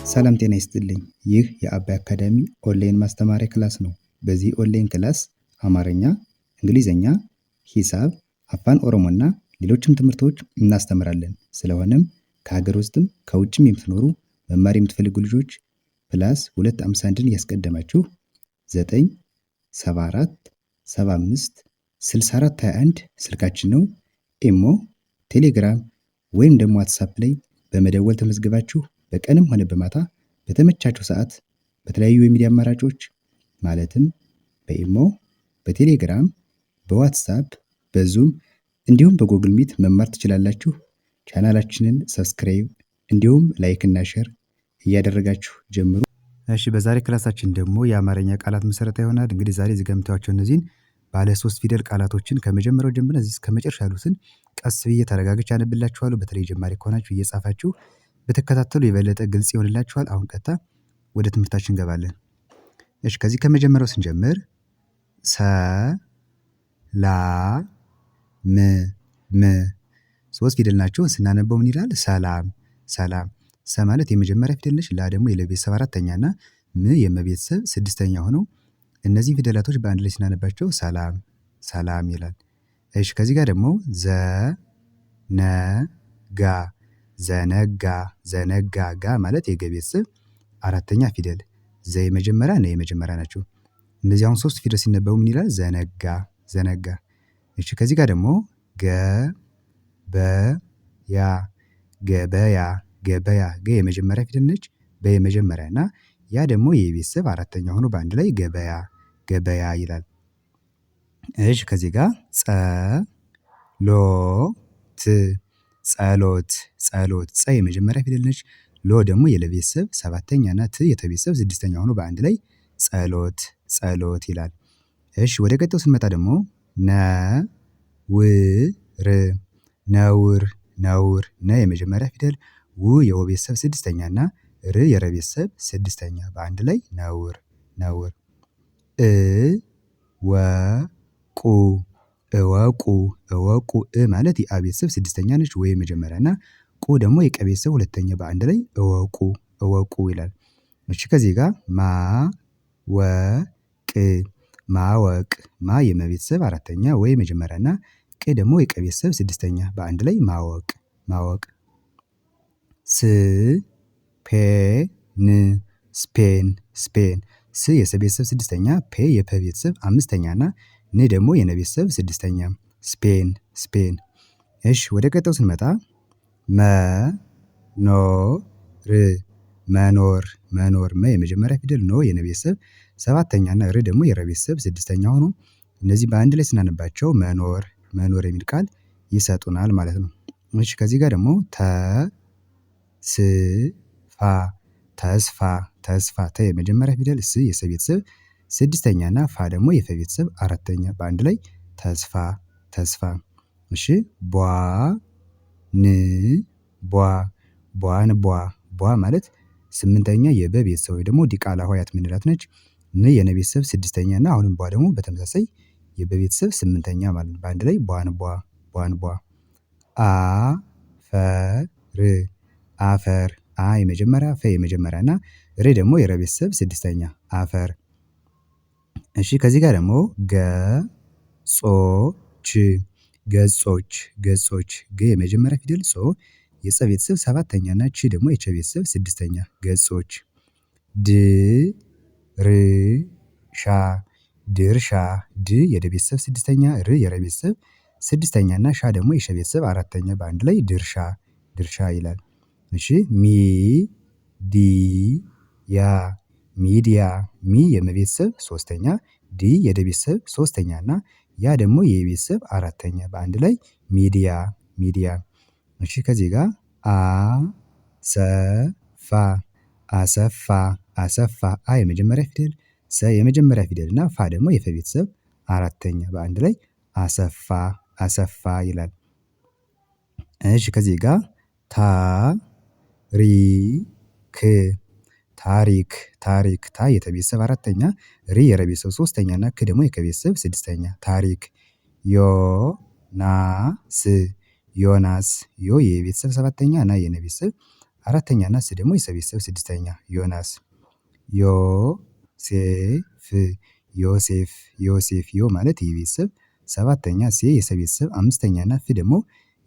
ሰላም ጤና ይስጥልኝ። ይህ የአባይ አካዳሚ ኦንላይን ማስተማሪያ ክላስ ነው። በዚህ ኦንላይን ክላስ አማርኛ፣ እንግሊዝኛ፣ ሂሳብ፣ አፋን ኦሮሞና ሌሎችም ትምህርቶች እናስተምራለን። ስለሆነም ከሀገር ውስጥም ከውጭም የምትኖሩ መማር የምትፈልጉ ልጆች +251ን ያስቀደማችሁ 974 75 6421 ስልካችን ነው። ኢሞ፣ ቴሌግራም ወይም ደግሞ ዋትሳፕ ላይ በመደወል ተመዝግባችሁ በቀንም ሆነ በማታ በተመቻችሁ ሰዓት በተለያዩ የሚዲያ አማራጮች ማለትም በኢሞ፣ በቴሌግራም፣ በዋትሳፕ፣ በዙም እንዲሁም በጎግል ሚት መማር ትችላላችሁ። ቻናላችንን ሰብስክራይብ እንዲሁም ላይክ እና ሼር እያደረጋችሁ ጀምሩ። እሺ፣ በዛሬ ክላሳችን ደግሞ የአማርኛ ቃላት መሰረታ ይሆናል። እንግዲህ ዛሬ እዚህ ጋር የምታዩዋቸው እነዚህን ባለ 3 ፊደል ቃላቶችን ከመጀመሪያው ጀምረን እዚህ እስከ መጨረሻ ያሉትን ቀስ ብዬ ተረጋግቼ አነብላችኋለሁ። በተለይ ጀማሪ ከሆናችሁ እየጻፋችሁ በተከታተሉ የበለጠ ግልጽ ይሆንላችኋል። አሁን ቀጥታ ወደ ትምህርታችን እንገባለን። እሺ፣ ከዚህ ከመጀመሪያው ስንጀምር ሰ ላ ም 3 ፊደል ናቸው። ስናነበው ምን ይላል? ሰላም ሰላም። ሰ ማለት የመጀመሪያ ፊደል ነች። ላ ደግሞ የለቤተሰብ አራተኛ እና ም የመቤተሰብ ስድስተኛ ሆነው እነዚህ ፊደላቶች በአንድ ላይ ስናነባቸው ሰላም ሰላም ይላል። እሺ፣ ከዚህ ጋር ደግሞ ዘ ነ ጋ ዘነጋ ዘነጋ። ጋ ማለት የገ ቤተሰብ አራተኛ ፊደል። ዘ የመጀመሪያ ነ የመጀመሪያ ናቸው። እነዚህ አሁን 3 ፊደል ሲነበቡ ምን ይላል? ዘነጋ ዘነጋ። እሺ፣ ከዚህ ጋር ደግሞ ገ በ ያ ገበያ ገበያ። ገ የመጀመሪያ ፊደል ነች። በ የመጀመሪያ እና ያ ደግሞ የቤተሰብ አራተኛ ሆኖ በአንድ ላይ ገበያ ገበያ ይላል። እሺ፣ ከዚህ ጋር ጸ ሎ ት ጸሎት ጸሎት። ጸ የመጀመሪያ ፊደል ነች። ሎ ደግሞ የለቤተሰብ ሰባተኛ እና ት የተቤተሰብ ስድስተኛ ሆኖ በአንድ ላይ ጸሎት ጸሎት ይላል። እሺ፣ ወደ ቀጣዩ ስንመጣ ደግሞ ነ ው ር ነውር ነውር። ነ የመጀመሪያ ፊደል፣ ው የወ ቤተሰብ ስድስተኛ እና ር የረ ቤተሰብ ስድስተኛ በአንድ ላይ ነውር ነውር። እ ወ ቁ እወቁ እወቁ። እ ማለት የአ ቤተሰብ ስድስተኛ ነች። ወ የመጀመሪያ እና ቁ ደግሞ የቀ ቤተሰብ ሁለተኛ በአንድ ላይ እወቁ እወቁ ይላል። እሺ፣ ከዚህ ጋር ማ ወ ቅ ማወቅ። ማ የመቤተሰብ አራተኛ ወ የመጀመሪያ እና ቅ ደግሞ የቀ ቤተሰብ ስድስተኛ በአንድ ላይ ማወቅ ማወቅ። ስ ፔ ን ስፔን ስፔን። ስ የሰ ቤተሰብ ስድስተኛ፣ ፔ የፐ ቤተሰብ አምስተኛ እና ን ደግሞ የነ ቤተሰብ ስድስተኛ ስፔን ስፔን። እሺ፣ ወደ ቀጣዩ ስንመጣ መ ኖ ር መኖር መኖር። መ የመጀመሪያ ፊደል፣ ኖ የነ ቤተሰብ ሰባተኛ እና ር ደግሞ የረ ቤተሰብ ስድስተኛ ሆኖ እነዚህ በአንድ ላይ ስናነባቸው መኖር መኖር የሚል ቃል ይሰጡናል ማለት ነው። እሺ፣ ከዚህ ጋር ደግሞ ተ ስ ፋ ተስፋ ተስፋ። ተ የመጀመሪያ ፊደል፣ ስ የሰ ቤተሰብ ስድስተኛ እና ፋ ደግሞ የፈ ቤተሰብ አራተኛ በአንድ ላይ ተስፋ ተስፋ። እሺ፣ ቧ ን ቧ ቧን ቧ ቧ ማለት ስምንተኛ የበ ቤተሰብ ወይ ደግሞ ዲቃላ ሆሄያት የምንላት ነች። ን የነ ቤተሰብ ስድስተኛ እና አሁንም ቧ ደግሞ በተመሳሳይ የበ ቤተሰብ ስምንተኛ ማለት ነው። በአንድ ላይ ቧን ቧ ቧን ቧ። አ ፈ ር አፈር። አ የመጀመሪያ፣ ፈ የመጀመሪያ እና ር ደግሞ የረ ቤተሰብ ስድስተኛ አፈር። እሺ፣ ከዚህ ጋር ደግሞ ገ ጾ ች ገጾች ገጾች። ገ የመጀመሪያ ፊደል፣ ጾ የጸ ቤተሰብ ሰባተኛ እና ች ደግሞ የቸ ቤተሰብ ስድስተኛ ገጾች። ድ ር ሻ ድርሻ። ድ የደ ቤተሰብ ስድስተኛ፣ ር የረ ቤተሰብ ስድስተኛ እና ሻ ደግሞ የሸ ቤተሰብ አራተኛ በአንድ ላይ ድርሻ ድርሻ ይላል። እሺ፣ ሚ ዲ ያ ሚዲያ። ሚ የመቤተሰብ ሶስተኛ፣ ዲ የደ ቤተሰብ ሶስተኛ እና ያ ደግሞ የቤተሰብ አራተኛ በአንድ ላይ ሚዲያ ሚዲያ። እሺ፣ ከዚህ ጋር አ ሰ ፋ አሰፋ አሰፋ። አ የመጀመሪያ ፊደል፣ ሰ የመጀመሪያ ፊደል እና ፋ ደግሞ የፈ ቤተሰብ አራተኛ በአንድ ላይ አሰፋ አሰፋ ይላል። እሺ፣ ከዚህ ጋር ታ ሪ ክ ታሪክ ታሪክ። ታ የተቤተሰብ አራተኛ፣ ሪ የረ ቤተሰብ ሶስተኛ እና ክ ደግሞ የከ ቤተሰብ ስድስተኛ ታሪክ። ዮ ና ስ ዮናስ። ዮ የቤተሰብ ሰባተኛ እና የነ ቤተሰብ 4ኛ እና ስ ደግሞ የሰ ቤተሰብ 6ኛ ዮናስ ዮሴፍ ዮሴፍ ዮሴፍ ዮ ማለት የቤተሰብ 7ኛ ሴ የሰ ቤተሰብ 5ኛ እና ፍ ደግሞ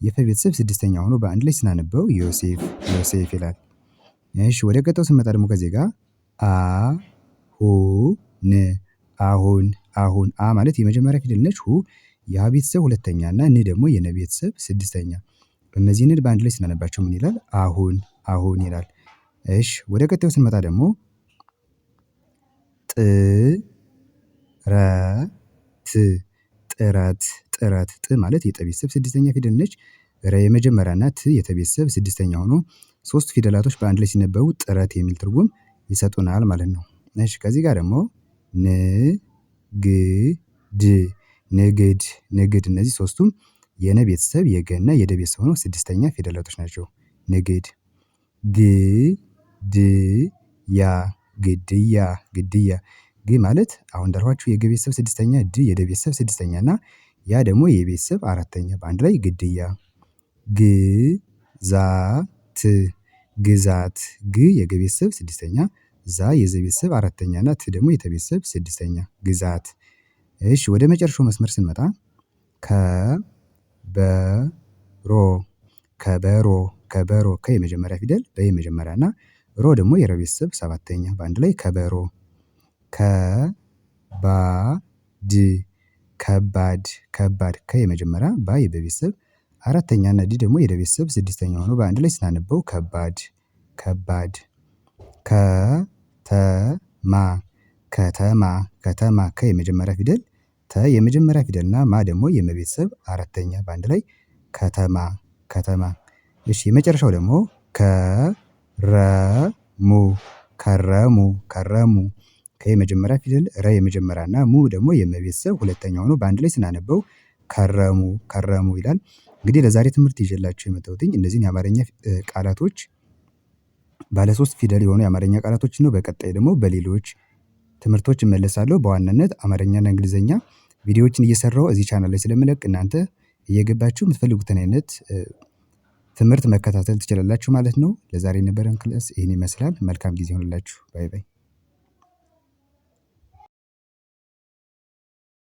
የፈ ቤተሰብ 6ኛ ሆኖ በአንድ ላይ ስናነበው ዮሴፍ ዮሴፍ ይላል። እሺ ወደ ቀጣዩ ስንመጣ ደግሞ ከዚህ ጋር አሁን አሁን አ ማለት የመጀመሪያ ፊደል ነች። ሁ የሀ ቤተሰብ 2ኛ እና ን ደግሞ የነ ቤተሰብ 6ኛ እነዚህን በአንድ ላይ ስናነባቸው ምን ይላል? አሁን አሁን ይላል። እሺ ወደ ቀጣዩ ስንመጣ ደግሞ ጥረት ጥረት ጥ ማለት የጠ ቤተሰብ 6ኛ ፊደል ነች። ረ የመጀመሪያ እና ት የተ ቤተሰብ 6ኛ ሆኖ 3 ፊደላቶች በአንድ ላይ ሲነበቡ ጥረት የሚል ትርጉም ይሰጡናል ማለት ነው። እሺ ከዚህ ጋር ደግሞ ንግድ ንግድ እነዚህ ሶስቱም የነ ቤተሰብ የገ እና የደ ቤተሰብ ሆነው 6ኛ ፊደላቶች ናቸው። ንግድ ግድያ ግ ማለት አሁን እንዳልኳችሁ የገ ቤተሰብ 6ኛ ድ የደ ቤተሰብ 6ኛ እና ያ ደግሞ የቤተሰብ 4ኛ በአንድ ላይ ግድያ ግዛት ግ የገ ቤተሰብ 6ኛ ዛ የዘ ቤተሰብ 4ኛ እና ት ደግሞ የተ ቤተሰብ 6ኛ ግዛት። እሺ ወደ መጨረሻው መስመር ስንመጣ ከበሮ ከ የመጀመሪያ ፊደል በ የመጀመሪያ እና ሮ ደግሞ የረ ቤተሰብ 7ኛ በአንድ ላይ ከበሮ ከባድ ከ የመጀመሪያ ባ የበ ቤተሰብ 4ኛ እና ድ ደግሞ የደ ቤተሰብ 6ኛ ሆኖ በአንድ ላይ ስናነበው ከባድ ከተማ ከ የመጀመሪያ ፊደል ተ የመጀመሪያ ፊደል እና ማ ደግሞ የመ ቤተሰብ 4ኛ በአንድ ላይ ከተማ። እሺ የመጨረሻው ደግሞ ከረሙ ከ የመጀመሪያ ፊደል ረ የመጀመሪያ እና ሙ ደግሞ የመ ቤተሰብ 2ኛ ሆኖ በአንድ ላይ ስናነበው ከረሙ ይላል። እንግዲህ ለዛሬ ትምህርት ይዤላችሁ የመጣሁትኝ እነዚህን የአማርኛ ቃላቶች ባለ 3 ፊደል የሆኑ የአማርኛ ቃላቶችን ነው። በቀጣይ ደግሞ በሌሎች ትምህርቶች እመለሳለሁ። በዋናነት አማርኛና እንግሊዘኛ ቪዲዮዎችን እየሰራሁ እዚህ ቻናል ላይ ስለምለቅ እናንተ እየገባችሁ የምትፈልጉትን አይነት ትምህርት መከታተል ትችላላችሁ ማለት ነው። ለዛሬ የነበረን ክላስ ይሄን ይመስላል። መልካም ጊዜ ይሁንላችሁ። ባይ ባይ